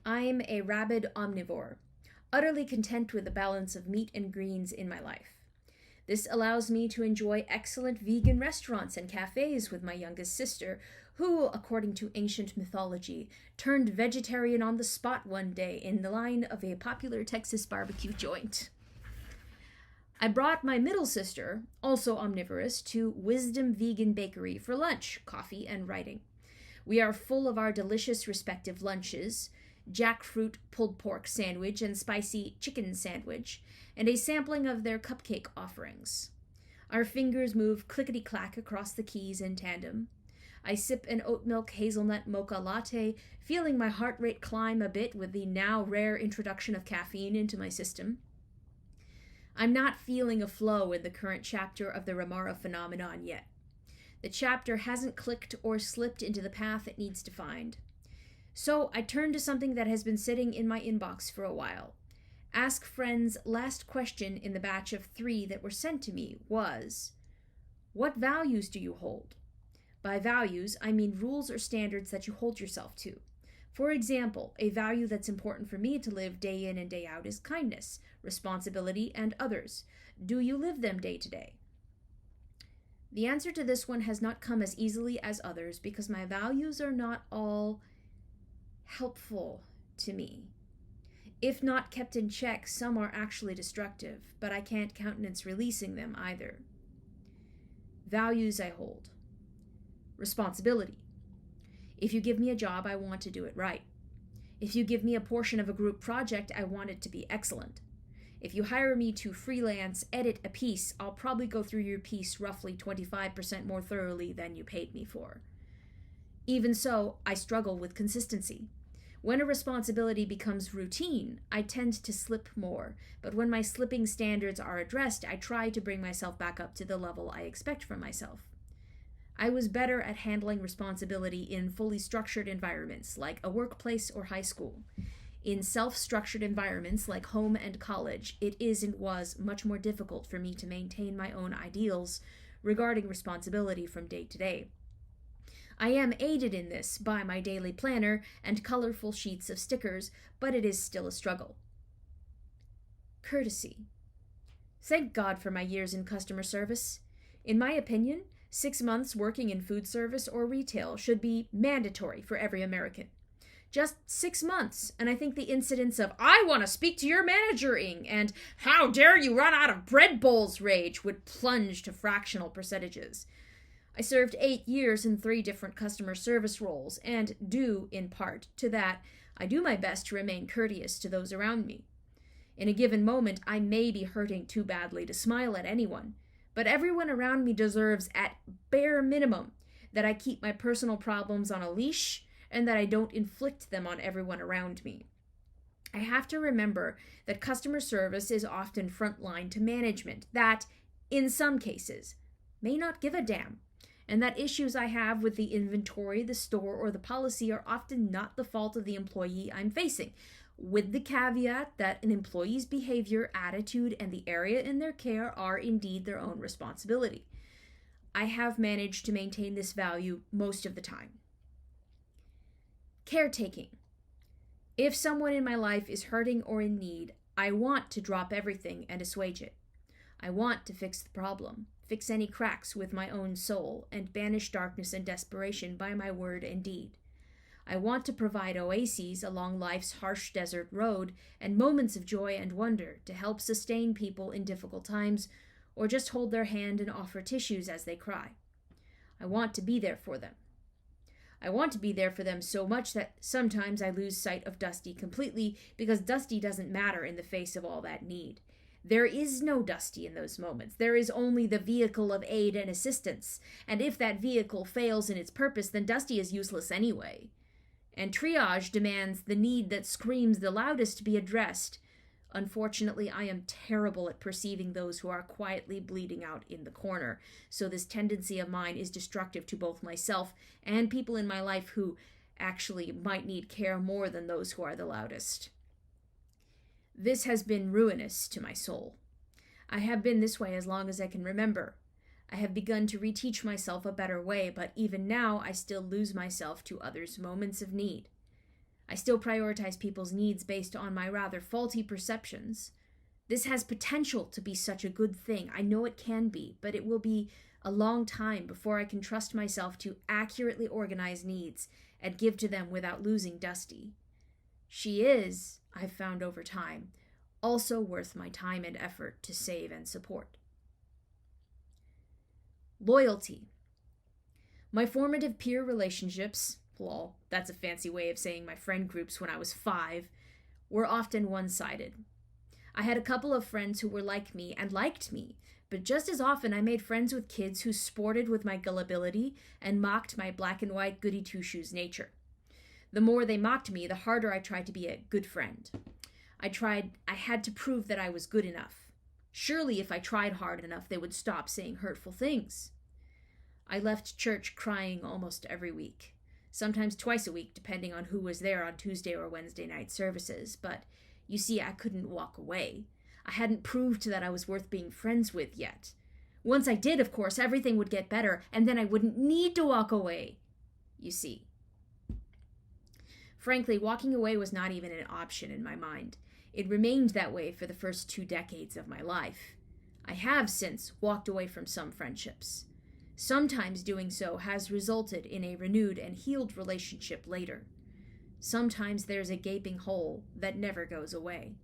I'm a rabid omnivore, utterly content with the balance of meat and greens in my life. This allows me to enjoy excellent vegan restaurants and cafes with my youngest sister, who, according to ancient mythology, turned vegetarian on the spot one day in the line of a popular Texas barbecue joint. I brought my middle sister, also omnivorous, to Wisdom Vegan Bakery for lunch, coffee, and writing. We are full of our delicious respective lunches: jackfruit pulled pork sandwich and spicy chicken sandwich, and a sampling of their cupcake offerings. Our fingers move clickety-clack across the keys in tandem. I sip an oat milk hazelnut mocha latte, feeling my heart rate climb a bit with the now rare introduction of caffeine into my system. I'm not feeling a flow in the current chapter of the Remara Phenomenon yet. The chapter hasn't clicked or slipped into the path it needs to find. So I turn to something that has been sitting in my inbox for a while. Askfriend's last question in the batch of 3 that were sent to me was, "What values do you hold?" By values, I mean rules or standards that you hold yourself to. For example, a value that's important for me to live day in and day out is kindness, responsibility, and others. Do you live them day to day? The answer to this one has not come as easily as others because my values are not all helpful to me. If not kept in check, some are actually destructive, but I can't countenance releasing them either. Values I hold. Responsibility. If you give me a job, I want to do it right. If you give me a portion of a group project, I want it to be excellent. If you hire me to freelance edit a piece, I'll probably go through your piece roughly 25% more thoroughly than you paid me for. Even so, I struggle with consistency. When a responsibility becomes routine, I tend to slip more, but when my slipping standards are addressed, I try to bring myself back up to the level I expect from myself. I was better at handling responsibility in fully structured environments like a workplace or high school. In self-structured environments like home and college, it is and was much more difficult for me to maintain my own ideals regarding responsibility from day to day. I am aided in this by my daily planner and colorful sheets of stickers, but it is still a struggle. Courtesy. Thank God for my years in customer service. In my opinion, 6 months working in food service or retail should be mandatory for every American. Just 6 months, and I think the incidence of "I want to speak to your manager"ing and "how dare you run out of bread bowls" rage would plunge to fractional percentages. I served 8 years in 3 different customer service roles, and due, in part, to that, I do my best to remain courteous to those around me. In a given moment, I may be hurting too badly to smile at anyone, but everyone around me deserves, at bare minimum, that I keep my personal problems on a leash and that I don't inflict them on everyone around me. I have to remember that customer service is often frontline to management that, in some cases, may not give a damn, and that issues I have with the inventory, the store, or the policy are often not the fault of the employee I'm facing, with the caveat that an employee's behavior, attitude, and the area in their care are indeed their own responsibility. I have managed to maintain this value most of the time. Caretaking. If someone in my life is hurting or in need, I want to drop everything and assuage it. I want to fix the problem, fix any cracks with my own soul, and banish darkness and desperation by my word and deed. I want to provide oases along life's harsh desert road and moments of joy and wonder to help sustain people in difficult times, or just hold their hand and offer tissues as they cry. I want to be there for them. I want to be there for them so much that sometimes I lose sight of Dusty completely because Dusty doesn't matter in the face of all that need. There is no Dusty in those moments. There is only the vehicle of aid and assistance, and if that vehicle fails in its purpose, then Dusty is useless anyway. And triage demands the need that screams the loudest to be addressed. Unfortunately, I am terrible at perceiving those who are quietly bleeding out in the corner, so this tendency of mine is destructive to both myself and people in my life who actually might need care more than those who are the loudest. This has been ruinous to my soul. I have been this way as long as I can remember. I have begun to reteach myself a better way, but even now I still lose myself to others' moments of need. I still prioritize people's needs based on my rather faulty perceptions. This has potential to be such a good thing. I know it can be, but it will be a long time before I can trust myself to accurately organize needs and give to them without losing Dusty. She is, I've found over time, also worth my time and effort to save and support. Loyalty. My formative peer relationships, lol, that's a fancy way of saying my friend groups when I was 5, were often one-sided. I had a couple of friends who were like me and liked me, but just as often I made friends with kids who sported with my gullibility and mocked my black and white goody two-shoes nature. The more they mocked me, the harder I tried to be a good friend. I had to prove that I was good enough. Surely if I tried hard enough, they would stop saying hurtful things. I left church crying almost every week, sometimes twice a week, depending on who was there on Tuesday or Wednesday night services, but you see, I couldn't walk away. I hadn't proved that I was worth being friends with yet. Once I did, of course, everything would get better, and then I wouldn't need to walk away. You see. Frankly, walking away was not even an option in my mind. It remained that way for the first 2 decades of my life. I have since walked away from some friendships. Sometimes doing so has resulted in a renewed and healed relationship later. Sometimes there's a gaping hole that never goes away,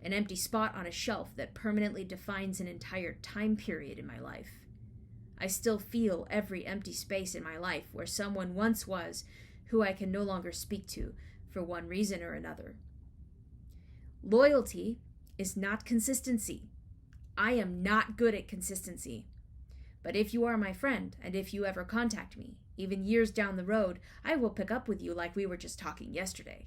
an empty spot on a shelf that permanently defines an entire time period in my life. I still feel every empty space in my life where someone once was who I can no longer speak to for one reason or another. Loyalty is not consistency. I am not good at consistency. But if you are my friend, and if you ever contact me, even years down the road, I will pick up with you like we were just talking yesterday.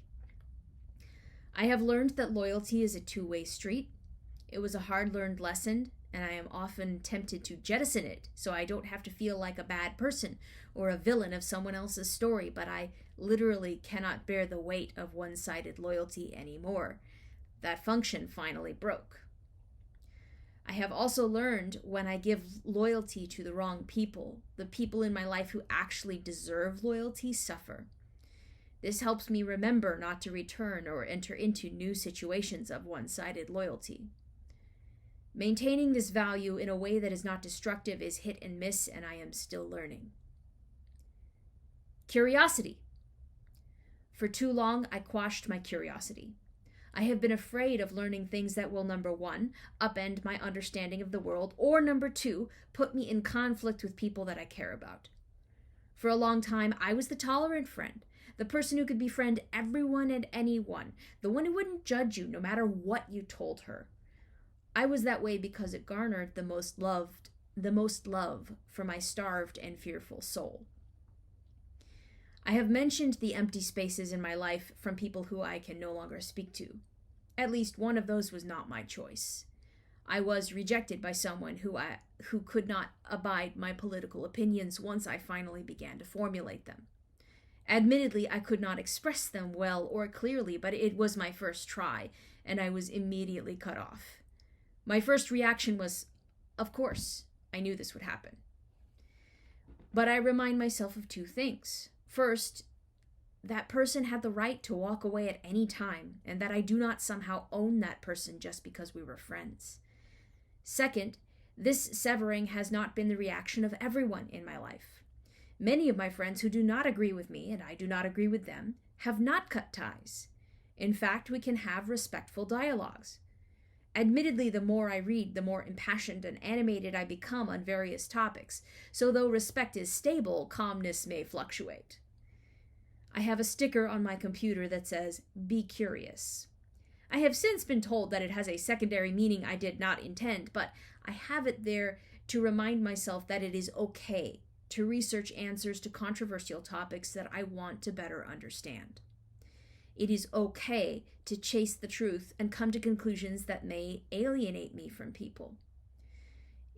I have learned that loyalty is a two-way street. It was a hard-learned lesson, and I am often tempted to jettison it so I don't have to feel like a bad person or a villain of someone else's story, but I literally cannot bear the weight of one-sided loyalty anymore. That function finally broke. I have also learned when I give loyalty to the wrong people, the people in my life who actually deserve loyalty suffer. This helps me remember not to return or enter into new situations of one-sided loyalty. Maintaining this value in a way that is not destructive is hit and miss, and I am still learning. Curiosity. For too long, I quashed my curiosity. I have been afraid of learning things that will, number 1, upend my understanding of the world, or number 2, put me in conflict with people that I care about. For a long time, I was the tolerant friend, the person who could befriend everyone and anyone, the one who wouldn't judge you no matter what you told her. I was that way because it garnered the most love for my starved and fearful soul. I have mentioned the empty spaces in my life from people who I can no longer speak to. At least one of those was not my choice. I was rejected by someone who could not abide my political opinions once I finally began to formulate them. Admittedly, I could not express them well or clearly, but it was my first try, and I was immediately cut off. My first reaction was, of course, I knew this would happen. But I remind myself of 2 things. First, that person had the right to walk away at any time, and that I do not somehow own that person just because we were friends. Second, this severing has not been the reaction of everyone in my life. Many of my friends who do not agree with me, and I do not agree with them, have not cut ties. In fact, we can have respectful dialogues. Admittedly, the more I read, the more impassioned and animated I become on various topics, so though respect is stable, calmness may fluctuate. I have a sticker on my computer that says, "Be curious." I have since been told that it has a secondary meaning I did not intend, but I have it there to remind myself that it is okay to research answers to controversial topics that I want to better understand. It is okay to chase the truth and come to conclusions that may alienate me from people.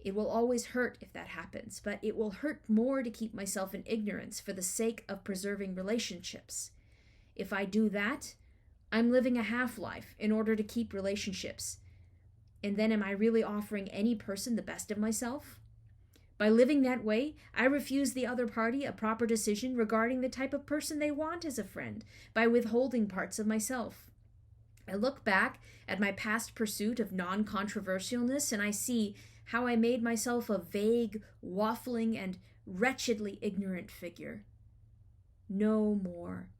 It will always hurt if that happens, but it will hurt more to keep myself in ignorance for the sake of preserving relationships. If I do that, I'm living a half-life in order to keep relationships. And then am I really offering any person the best of myself? By living that way, I refuse the other party a proper decision regarding the type of person they want as a friend by withholding parts of myself. I look back at my past pursuit of non-controversialness and I see how I made myself a vague, waffling, and wretchedly ignorant figure. No more.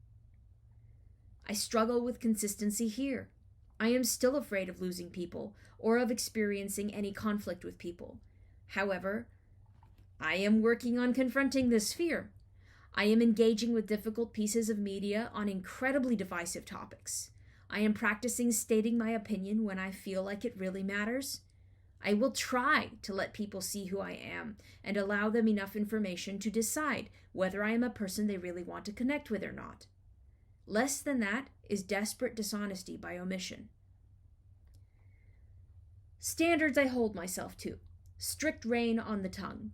I struggle with consistency here. I am still afraid of losing people or of experiencing any conflict with people. However, I am working on confronting this fear. I am engaging with difficult pieces of media on incredibly divisive topics. I am practicing stating my opinion when I feel like it really matters. I will try to let people see who I am and allow them enough information to decide whether I am a person they really want to connect with or not. Less than that is desperate dishonesty by omission. Standards I hold myself to. Strict rein on the tongue.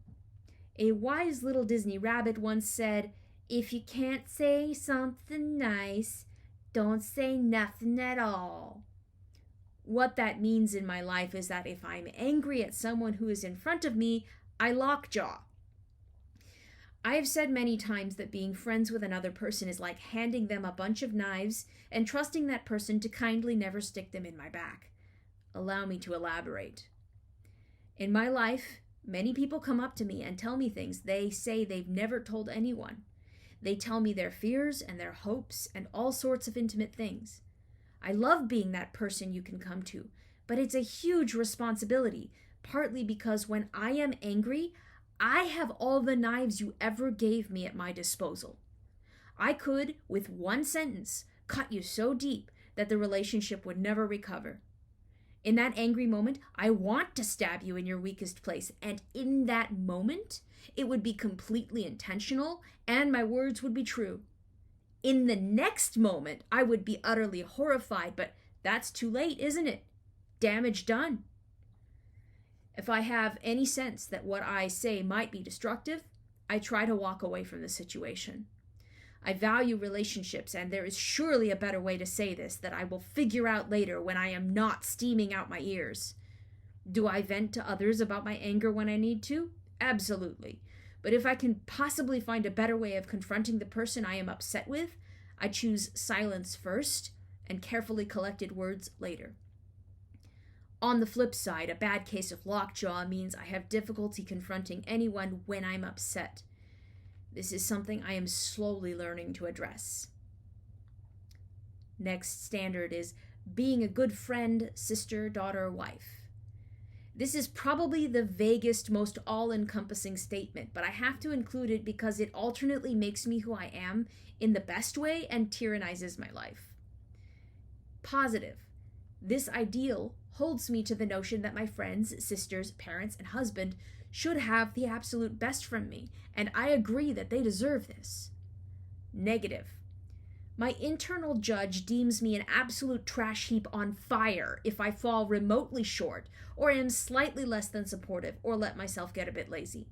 A wise little Disney rabbit once said, "If you can't say something nice, don't say nothing at all." What that means in my life is that if I'm angry at someone who is in front of me, I lockjaw. I have said many times that being friends with another person is like handing them a bunch of knives and trusting that person to kindly never stick them in my back. Allow me to elaborate. In my life, many people come up to me and tell me things they say they've never told anyone. They tell me their fears and their hopes and all sorts of intimate things. I love being that person you can come to, but it's a huge responsibility, partly because when I am angry, I have all the knives you ever gave me at my disposal. I could, with one sentence, cut you so deep that the relationship would never recover. In that angry moment, I want to stab you in your weakest place, and in that moment, it would be completely intentional, and my words would be true. In the next moment, I would be utterly horrified, but that's too late, isn't it? Damage done. If I have any sense that what I say might be destructive, I try to walk away from the situation. I value relationships, and there is surely a better way to say this that I will figure out later when I am not steaming out my ears. Do I vent to others about my anger when I need to? Absolutely. But if I can possibly find a better way of confronting the person I am upset with, I choose silence first and carefully collected words later. On the flip side, a bad case of lockjaw means I have difficulty confronting anyone when I'm upset. This is something I am slowly learning to address. Next standard is being a good friend, sister, daughter, wife. This is probably the vaguest, most all-encompassing statement, but I have to include it because it alternately makes me who I am in the best way and tyrannizes my life. Positive. This ideal holds me to the notion that my friends, sisters, parents, and husband should have the absolute best from me, and I agree that they deserve this. Negative. My internal judge deems me an absolute trash heap on fire if I fall remotely short, or am slightly less than supportive, or let myself get a bit lazy.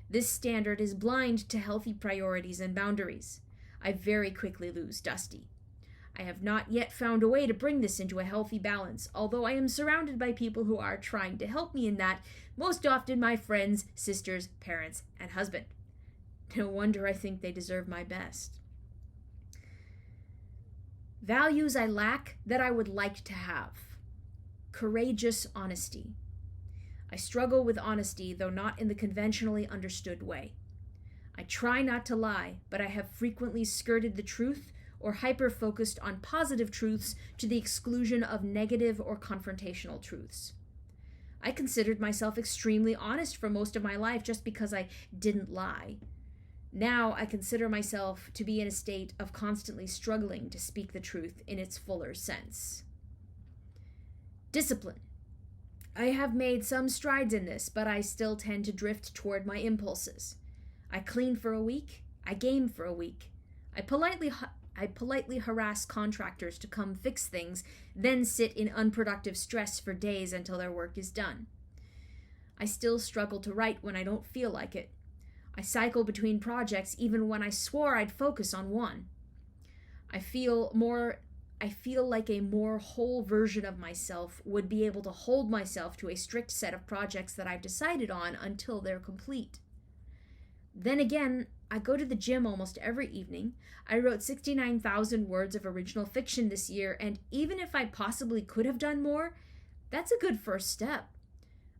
This standard is blind to healthy priorities and boundaries. I very quickly lose Dusty. I have not yet found a way to bring this into a healthy balance, although I am surrounded by people who are trying to help me in that, most often my friends, sisters, parents, and husband. No wonder I think they deserve my best. Values I lack that I would like to have. Courageous honesty. I struggle with honesty, though not in the conventionally understood way. I try not to lie, but I have frequently skirted the truth or hyper-focused on positive truths to the exclusion of negative or confrontational truths. I considered myself extremely honest for most of my life just because I didn't lie. Now I consider myself to be in a state of constantly struggling to speak the truth in its fuller sense. Discipline. I have made some strides in this, but I still tend to drift toward my impulses. I clean for a week, I game for a week. I politely harass contractors to come fix things, then sit in unproductive stress for days until their work is done. I still struggle to write when I don't feel like it. I cycle between projects even when I swore I'd focus on one. I feel more I feel like a more whole version of myself would be able to hold myself to a strict set of projects that I've decided on until they're complete. Then again, I go to the gym almost every evening. I wrote 69,000 words of original fiction this year, and even if I possibly could have done more, that's a good first step.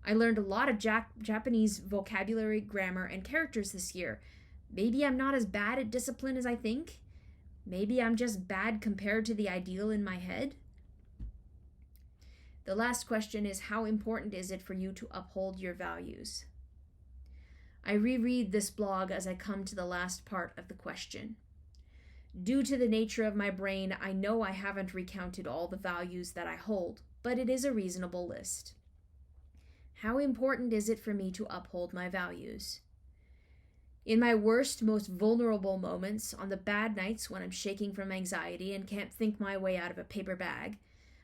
I learned a lot of Japanese vocabulary, grammar, and characters this year. Maybe I'm not as bad at discipline as I think. Maybe I'm just bad compared to the ideal in my head. The last question is, how important is it for you to uphold your values? I reread this blog as I come to the last part of the question. Due to the nature of my brain, I know I haven't recounted all the values that I hold, but it is a reasonable list. How important is it for me to uphold my values? In my worst, most vulnerable moments, on the bad nights when I'm shaking from anxiety and can't think my way out of a paper bag,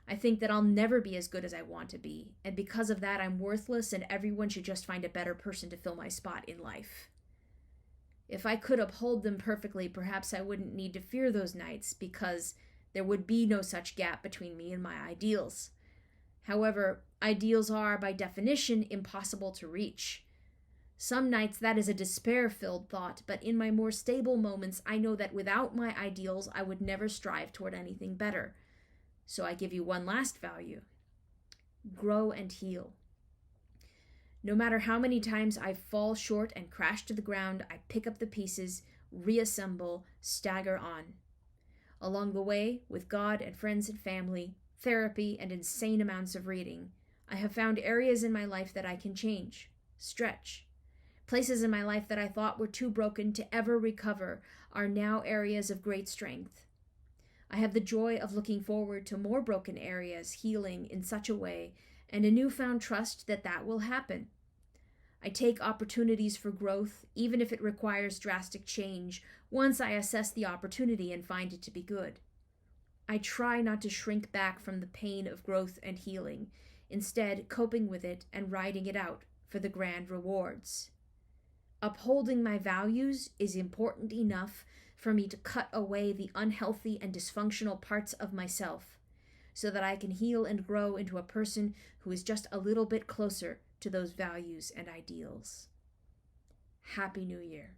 I think that I'll never be as good as I want to be, and because of that I'm worthless and everyone should just find a better person to fill my spot in life. If I could uphold them perfectly, perhaps I wouldn't need to fear those nights, because there would be no such gap between me and my ideals. However, ideals are, by definition, impossible to reach. Some nights that is a despair-filled thought, but in my more stable moments, I know that without my ideals, I would never strive toward anything better. So I give you one last value. Grow and heal. No matter how many times I fall short and crash to the ground, I pick up the pieces, reassemble, stagger on. Along the way, with God and friends and family, therapy, and insane amounts of reading, I have found areas in my life that I can change, stretch. Places in my life that I thought were too broken to ever recover are now areas of great strength. I have the joy of looking forward to more broken areas healing in such a way, and a newfound trust that that will happen. I take opportunities for growth, even if it requires drastic change, once I assess the opportunity and find it to be good. I try not to shrink back from the pain of growth and healing, instead coping with it and riding it out for the grand rewards. Upholding my values is important enough for me to cut away the unhealthy and dysfunctional parts of myself, so that I can heal and grow into a person who is just a little bit closer to those values and ideals. Happy New Year.